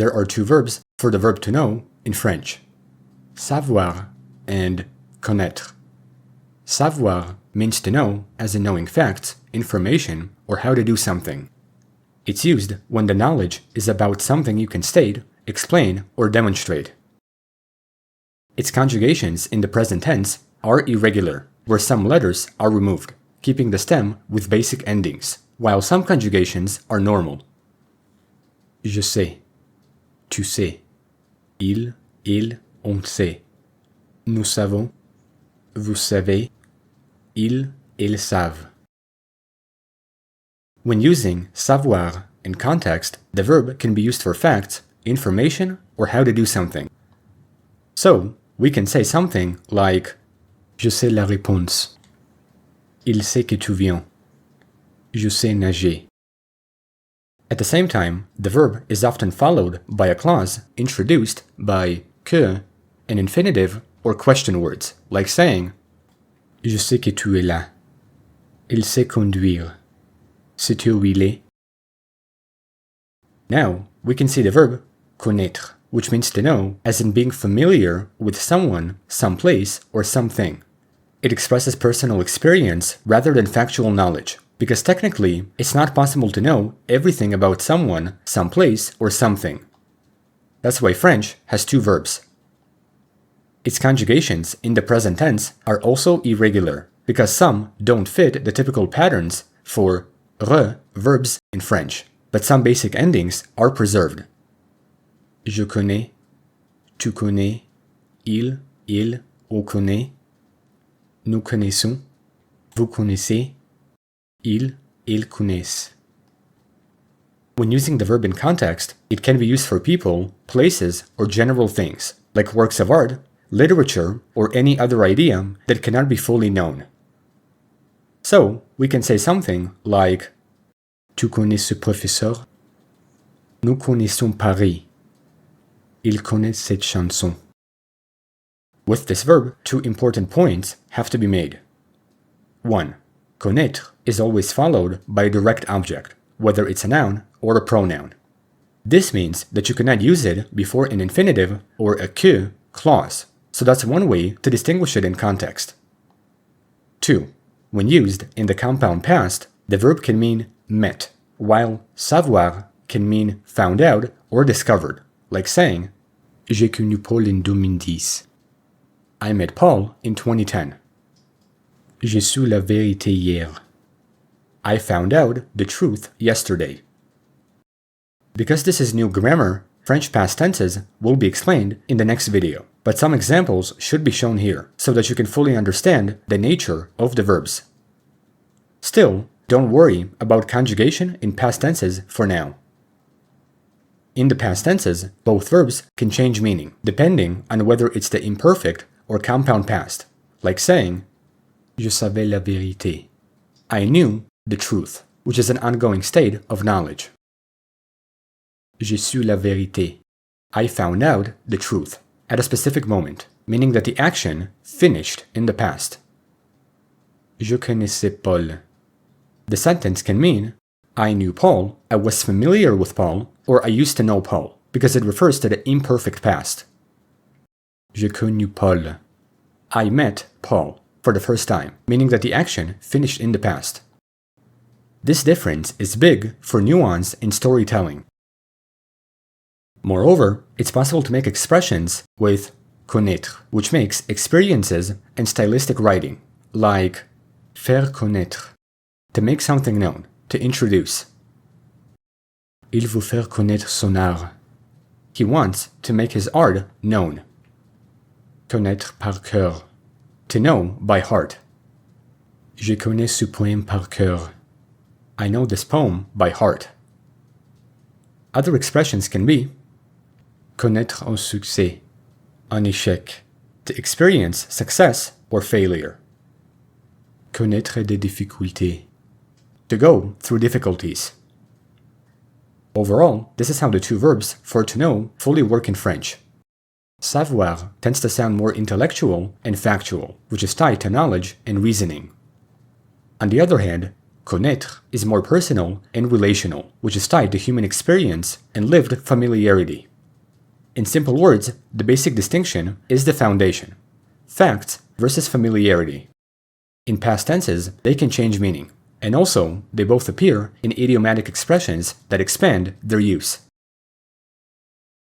there are two verbs for the verb to know in French: savoir and connaître. Savoir means to know, as in knowing facts, information, or how to do something. It's used when the knowledge is about something you can state, explain, or demonstrate. Its conjugations in the present tense are irregular, where some letters are removed, keeping the stem with basic endings, while some conjugations are normal. Je sais, tu sais, il, on sait, nous savons, vous savez, ils savent. When using savoir in context, the verb can be used for facts, information, or how to do something. So, we can say something like Je sais la réponse. Il sait que tu viens. Je sais nager. At the same time, the verb is often followed by a clause introduced by que, an infinitive, or question words, like saying Je sais que tu es là. Il sait conduire. Sais-tu où il est? Now, we can see the verb connaître, which means to know, as in being familiar with someone, someplace, or something. It expresses personal experience rather than factual knowledge, because technically, it's not possible to know everything about someone, someplace, or something. That's why French has two verbs. Its conjugations in the present tense are also irregular, because some don't fit the typical patterns for verbs in French, but some basic endings are preserved. Je connais, tu connais, il, on connaît, nous connaissons, vous connaissez, ils connaissent. When using the verb in context, it can be used for people, places, or general things, like works of art, literature, or any other idea that cannot be fully known. So, we can say something like Tu connais ce professeur? Nous connaissons Paris. Il connaît cette chanson. With this verb, two important points have to be made. 1. Connaître is always followed by a direct object, whether it's a noun or a pronoun. This means that you cannot use it before an infinitive or a que clause, so that's one way to distinguish it in context. 2. When used in the compound past, the verb can mean met, while savoir can mean found out or discovered, like saying J'ai connu Paul en 2010. I met Paul in 2010. J'ai su la vérité hier. I found out the truth yesterday. Because this is new grammar, French past tenses will be explained in the next video, but some examples should be shown here so that you can fully understand the nature of the verbs. Still, don't worry about conjugation in past tenses for now. In the past tenses, both verbs can change meaning, depending on whether it's the imperfect or compound past, like saying Je savais la vérité. I knew the truth, which is an ongoing state of knowledge. J'ai su la vérité. I found out the truth at a specific moment, meaning that the action finished in the past. Je connaissais Paul. The sentence can mean I knew Paul, I was familiar with Paul, or I used to know Paul, because it refers to the imperfect past. J'ai connu Paul. I met Paul for the first time, meaning that the action finished in the past. This difference is big for nuance in storytelling. Moreover, it's possible to make expressions with connaître, which makes experiences and stylistic writing, like faire connaître, to make something known, to introduce. Il veut faire connaître son art. He wants to make his art known. Connaître par cœur, to know by heart. Je connais ce poème par cœur. I know this poem by heart. Other expressions can be connaître un succès, un échec, to experience success or failure. Connaître des difficultés, to go through difficulties. Overall, this is how the two verbs for to know fully work in French. Savoir tends to sound more intellectual and factual, which is tied to knowledge and reasoning. On the other hand, connaître is more personal and relational, which is tied to human experience and lived familiarity. In simple words, the basic distinction is the foundation. Facts versus familiarity. In past tenses, they can change meaning, and also they both appear in idiomatic expressions that expand their use.